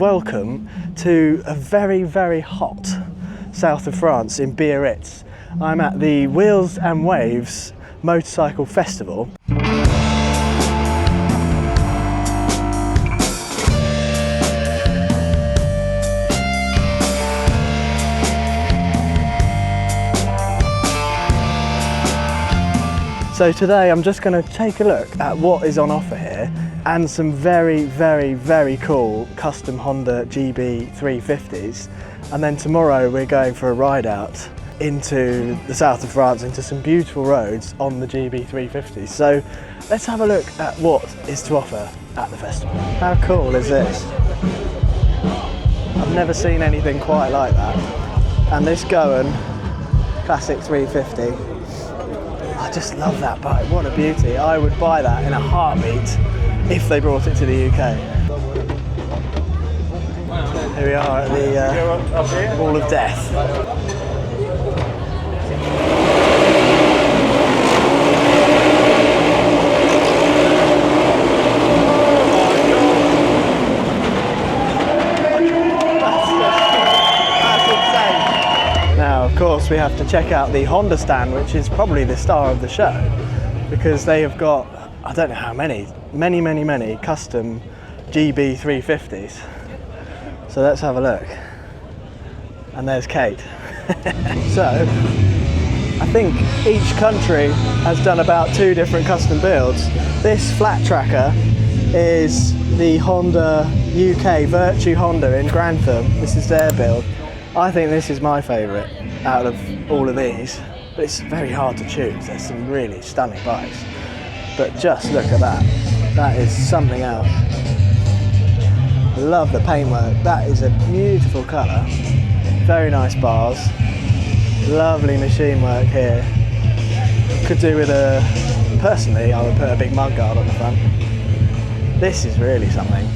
Welcome to a very, very hot south of France in Biarritz. I'm at the Wheels and Waves Motorcycle Festival. So today I'm just going to take a look at what is on offer here and some very, very, very cool custom Honda GB350s. And then tomorrow we're going for a ride out into the south of France, into some beautiful roads on the GB350s. So let's have a look at what is to offer at the festival. How cool is this? I've never seen anything quite like that. And this Goen Classic 350. I just love that bike, what a beauty. I would buy that in a heartbeat if they brought it to the UK. Here we are at the Wall of Death. Of course, we have to check out the Honda stand, which is probably the star of the show, because they have got, I don't know how many custom GB350s. So let's have a look. And there's Kate. So, I think each country has done about 2 different custom builds. This flat tracker is the Honda UK, Virtue Honda in Grantham. This is their build. I think this is my favourite out of all of these, but it's very hard to choose. There's some really stunning bikes, but just look at that. That is something else. I love the paintwork. That is a beautiful colour. Very nice bars. Lovely machine work here. Could do with personally, I would put a big mudguard on the front. This is really something.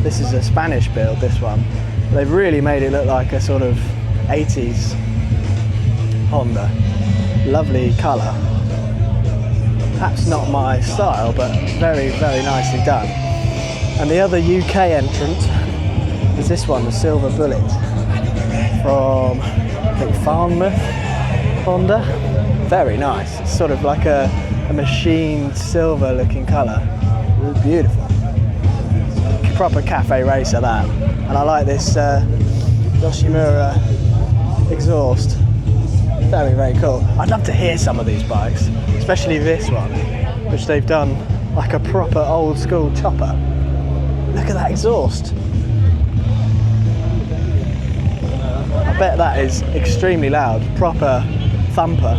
This is a Spanish build, this one. They've really made it look like a sort of 80s Honda. Lovely colour. Perhaps not my style, but very, very nicely done. And the other UK entrant is this one, the Silver Bullet, from, I think, Farnborough Honda. Very nice. It's sort of like a machined silver looking colour. Beautiful. Proper cafe racer, that. And I like this Yoshimura exhaust. Very, very cool. I'd love to hear some of these bikes, especially this one, which they've done like a proper old school chopper. Look at that exhaust. I bet that is extremely loud, proper thumper.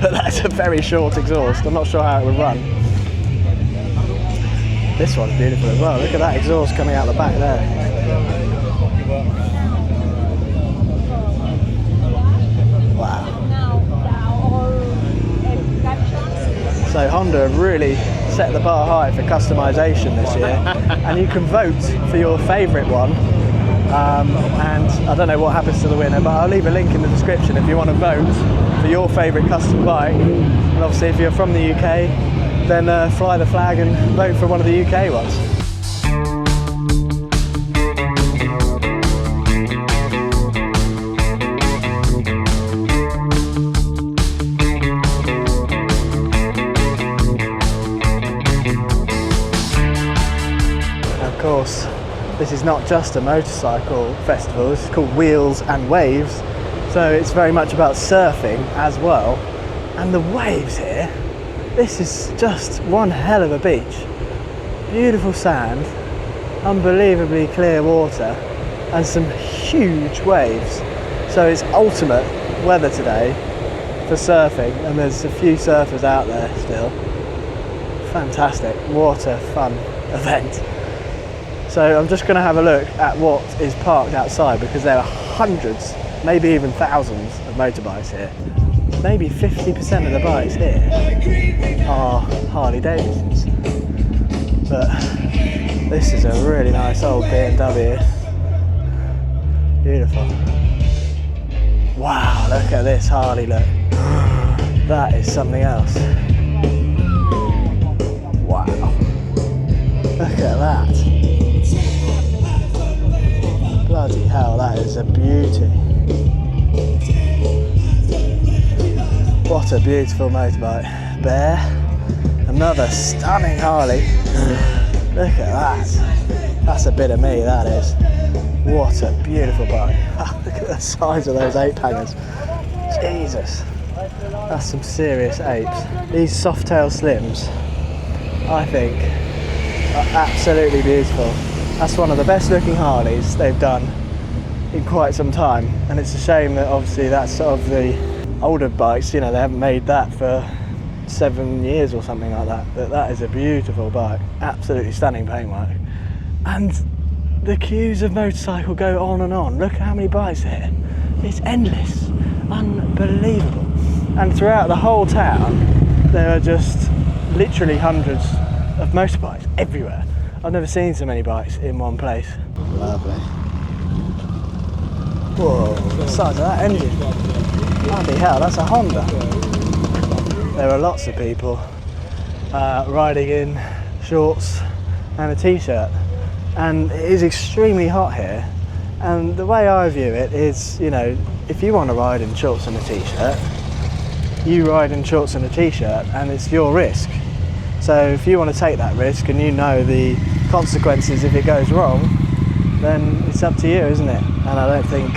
But that's a very short exhaust. I'm not sure how it would run. This one's beautiful as well. Look at that exhaust coming out the back there. Wow. So Honda have really set the bar high for customisation this year, and you can vote for your favourite one. And I don't know what happens to the winner, but I'll leave a link in the description if you want to vote for your favourite custom bike. And obviously, if you're from the UK, then fly the flag and vote for one of the UK ones. Of course, this is not just a motorcycle festival, this is called Wheels and Waves, so it's very much about surfing as well. And the waves here, this is just one hell of a beach. Beautiful sand, unbelievably clear water, and some huge waves. So it's ultimate weather today for surfing, and there's a few surfers out there still. Fantastic, what a fun event. So I'm just going to have a look at what is parked outside, because there are hundreds, maybe even thousands of motorbikes here. Maybe 50% of the bikes here are Harley Davidsons. But this is a really nice old BMW. Beautiful. Wow, look at this Harley, look. That is something else. Wow. Look at that. is a beauty. What a beautiful motorbike. Bear, another stunning Harley. Look at that. That's a bit of me, that is. What a beautiful bike. Look at the size of those ape hangers. Jesus. That's some serious apes. These Softail Slims, I think, are absolutely beautiful. That's one of the best looking Harleys they've done in quite some time. And it's a shame that obviously that's sort of the older bikes, you know, they haven't made that for 7 years or something like that. But that is a beautiful bike. Absolutely stunning paintwork. And the queues of motorcycle go on and on. Look at how many bikes here. It's endless. Unbelievable. And throughout the whole town, there are just literally hundreds of motorbikes everywhere. I've never seen so many bikes in one place. Lovely. Whoa, the size of that engine. Bloody hell, that's a Honda. There are lots of people riding in shorts and a t-shirt. And it is extremely hot here. And the way I view it is, you know, if you want to ride in shorts and a t-shirt, you ride in shorts and a t-shirt, and it's your risk. So if you want to take that risk and you know the consequences if it goes wrong, then it's up to you, isn't it? And I don't think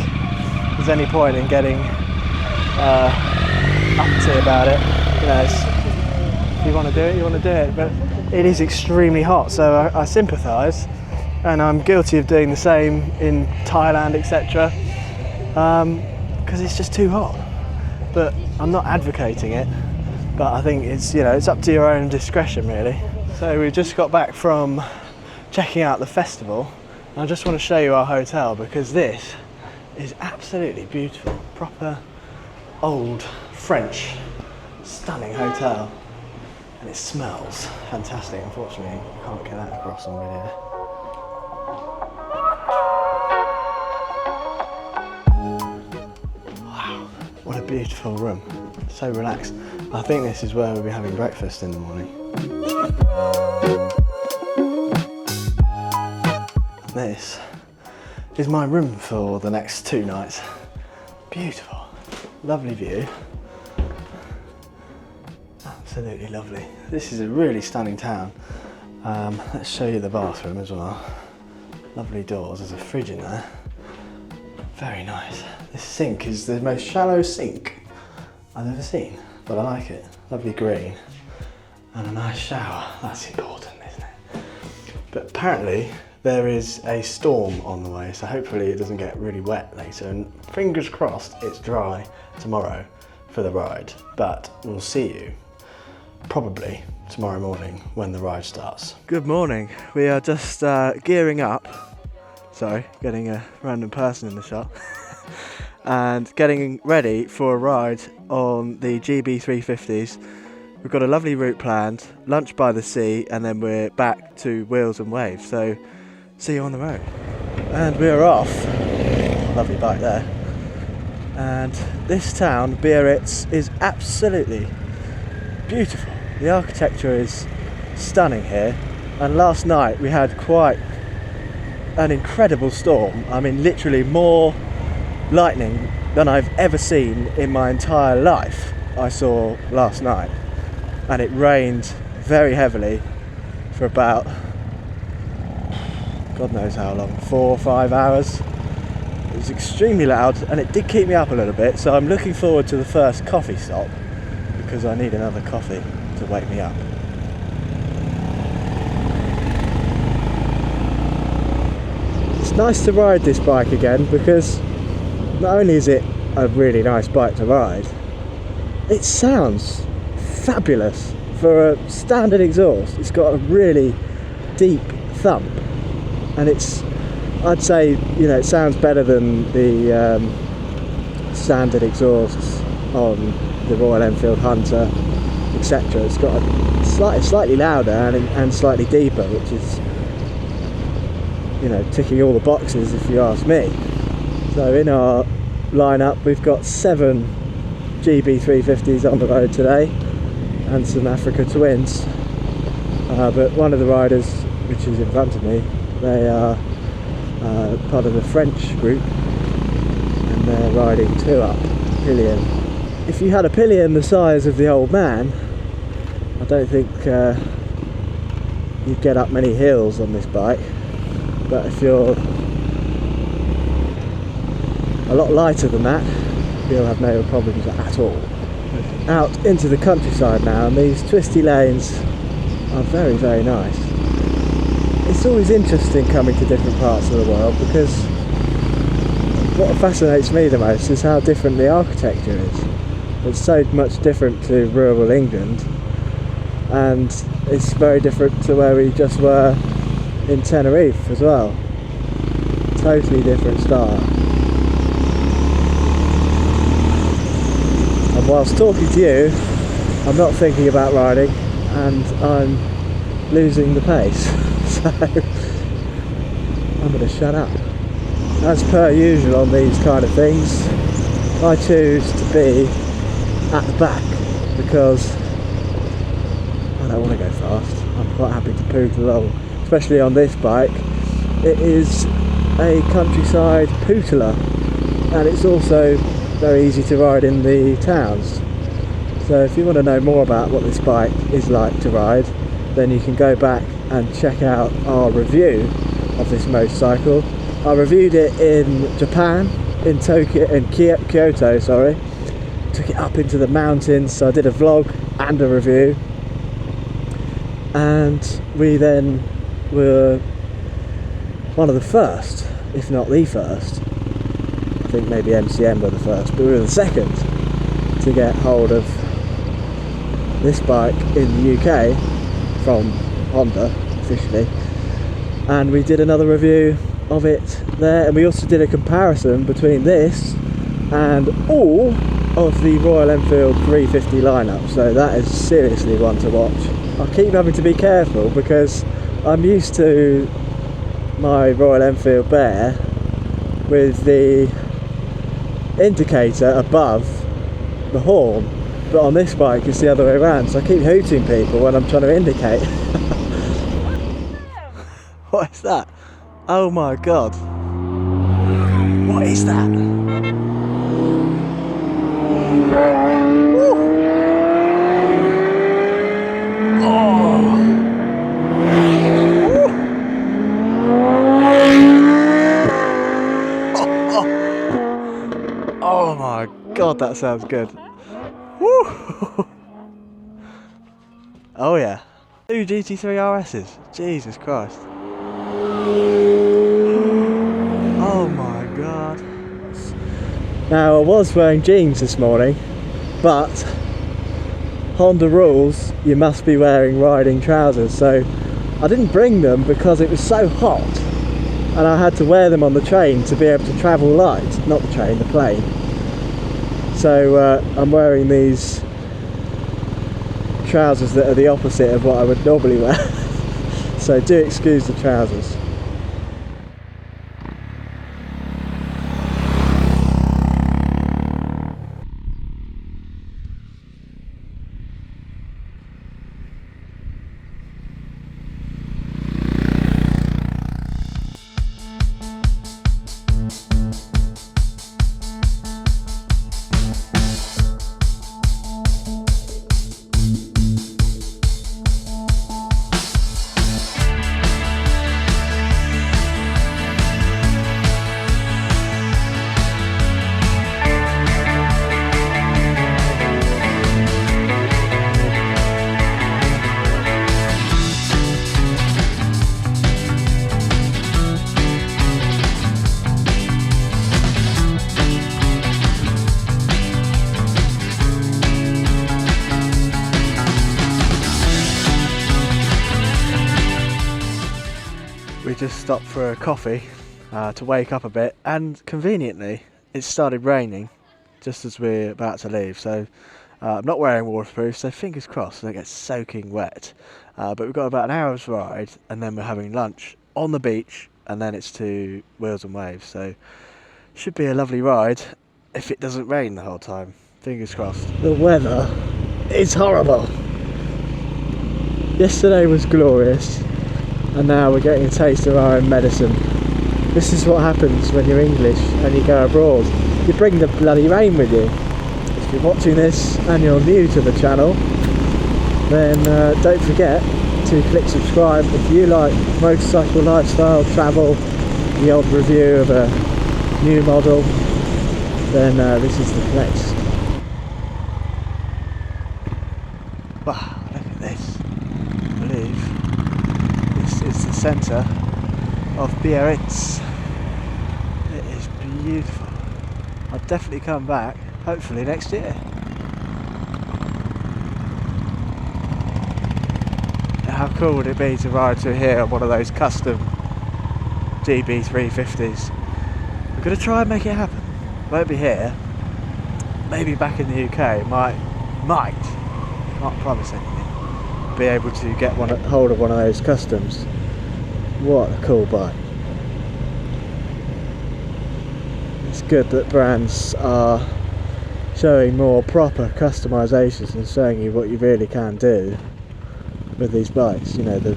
there's any point in getting uppity about it. You know, if you want to do it, you want to do it. But it is extremely hot, so I sympathise, and I'm guilty of doing the same in Thailand, etc. Because it's just too hot. But I'm not advocating it, but I think it's, you know, it's up to your own discretion really. So we just got back from checking out the festival, and I just want to show you our hotel because this is absolutely beautiful. Proper old French stunning hotel, and it smells fantastic. Unfortunately, I can't get that across on video. What a beautiful room, so relaxed. I think this is where we'll be having breakfast in the morning. And this is my room for the next 2 nights. Beautiful, lovely view. Absolutely lovely. This is a really stunning town. Let's show you the bathroom as well. Lovely doors, there's a fridge in there. Very nice. This sink is the most shallow sink I've ever seen, but I like it. Lovely green. And a nice shower. That's important, isn't it? But apparently there is a storm on the way, so hopefully it doesn't get really wet later. And fingers crossed it's dry tomorrow for the ride. But we'll see you probably tomorrow morning when the ride starts. Good morning. We are just gearing up. Sorry, getting a random person in the shot. And getting ready for a ride on the GB350s. We've got a lovely route planned, lunch by the sea, and then we're back to Wheels and Waves. So see you on the road. And we're off. Lovely bike there. And this town, Biarritz, is absolutely beautiful. The architecture is stunning here. And last night we had quite an incredible storm. I mean, literally more lightning than I've ever seen in my entire life I saw last night. And it rained very heavily for about, God knows how long, 4 or 5 hours. It was extremely loud, and it did keep me up a little bit, so I'm looking forward to the first coffee stop because I need another coffee to wake me up. It's nice to ride this bike again because not only is it a really nice bike to ride, it sounds fabulous for a standard exhaust. It's got a really deep thump, and it's, I'd say, you know, it sounds better than the standard exhausts on the Royal Enfield Hunter, etc. It's got a slightly louder and slightly deeper, which is, you know, ticking all the boxes if you ask me. So in our lineup we've got 7 GB350s on the road today and some Africa Twins, but one of the riders, which is in front of me, they are part of the French group, they're riding 2-up pillion. If you had a pillion the size of the old man, I don't think you'd get up many hills on this bike, but if you're a lot lighter than that, you'll have no problems at all. Out into the countryside now, and these twisty lanes are very, very nice. It's always interesting coming to different parts of the world, because what fascinates me the most is how different the architecture is. It's so much different to rural England, and it's very different to where we just were in Tenerife as well. Totally different style. And whilst talking to you, I'm not thinking about riding, and I'm losing the pace. So I'm going to shut up. As per usual on these kind of things, I choose to be at the back because I don't want to go fast. I'm quite happy to poot along, especially on this bike. It is a countryside pootler, and it's also very easy to ride in the towns. So if you want to know more about what this bike is like to ride, then you can go back and check out our review of this motorcycle. I reviewed it in Japan, in Kyoto, sorry. Took it up into the mountains, so I did a vlog and a review. And we then were one of the first, if not the first, I think maybe MCM were the first, but we were the second to get hold of this bike in the UK from Honda officially, and we did another review of it there, and we also did a comparison between this and all of the Royal Enfield 350 lineup, so that is seriously one to watch. I keep having to be careful because I'm used to my Royal Enfield Bear with the indicator above the horn, but on this bike it's the other way around, so I keep hooting people when I'm trying to indicate. What is that? Oh my god. What is that? Woo. Oh my god, that sounds good. Woo! Oh yeah. 2 GT3 RS's. Jesus Christ. Oh my god. Now I was wearing jeans this morning, but Honda rules you must be wearing riding trousers, so I didn't bring them because it was so hot and I had to wear them on the train to be able to travel light. Not the train, the plane. So I'm wearing these trousers that are the opposite of what I would normally wear. So do excuse the trousers. We just stopped for a coffee to wake up a bit, and conveniently it started raining just as we're about to leave, so I'm not wearing waterproof, so fingers crossed I don't get soaking wet. But we've got about an hour's ride, and then we're having lunch on the beach, and then it's to Wheels and Waves, so should be a lovely ride if it doesn't rain the whole time. Fingers crossed. The weather is horrible. Yesterday was glorious, and now we're getting a taste of our own medicine. This is what happens when you're English and you go abroad. you bring the bloody rain with you. If you're watching this and you're new to the channel, then don't forget to click subscribe. If you like motorcycle lifestyle, travel, the odd review of a new model, then this is the place. Wow, look at this. I believe this is the centre of Biarritz. It is beautiful. I'll definitely come back, hopefully next year. How cool would it be to ride through here on one of those custom GB350s? We're going to try and make it happen. Won't be here. Maybe back in the UK. Might, not promise anything, be able to get hold of one of those customs. What a cool bike. It's good that brands are showing more proper customisations and showing you what you really can do with these bikes. You know, the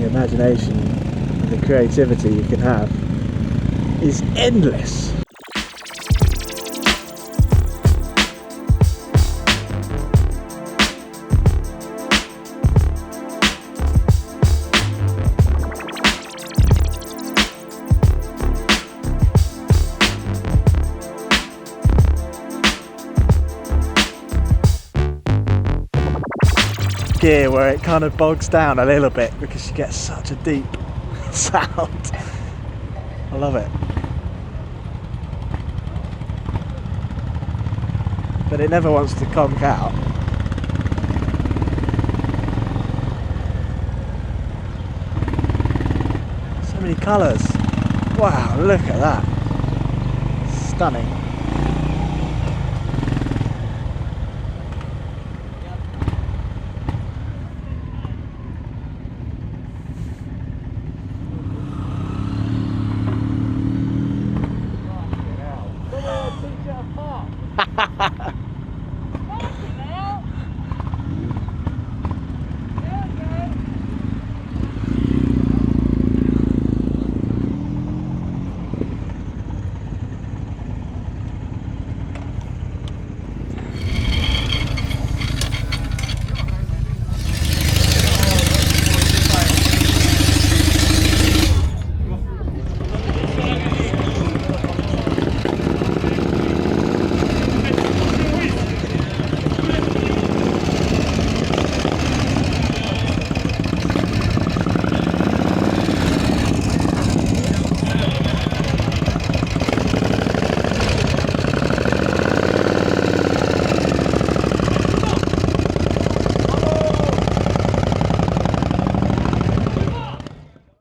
imagination and the creativity you can have is endless. Gear where it kind of bogs down a little bit because you get such a deep sound. I love it. But it never wants to conk out. So many colours. Wow, look at that. Stunning.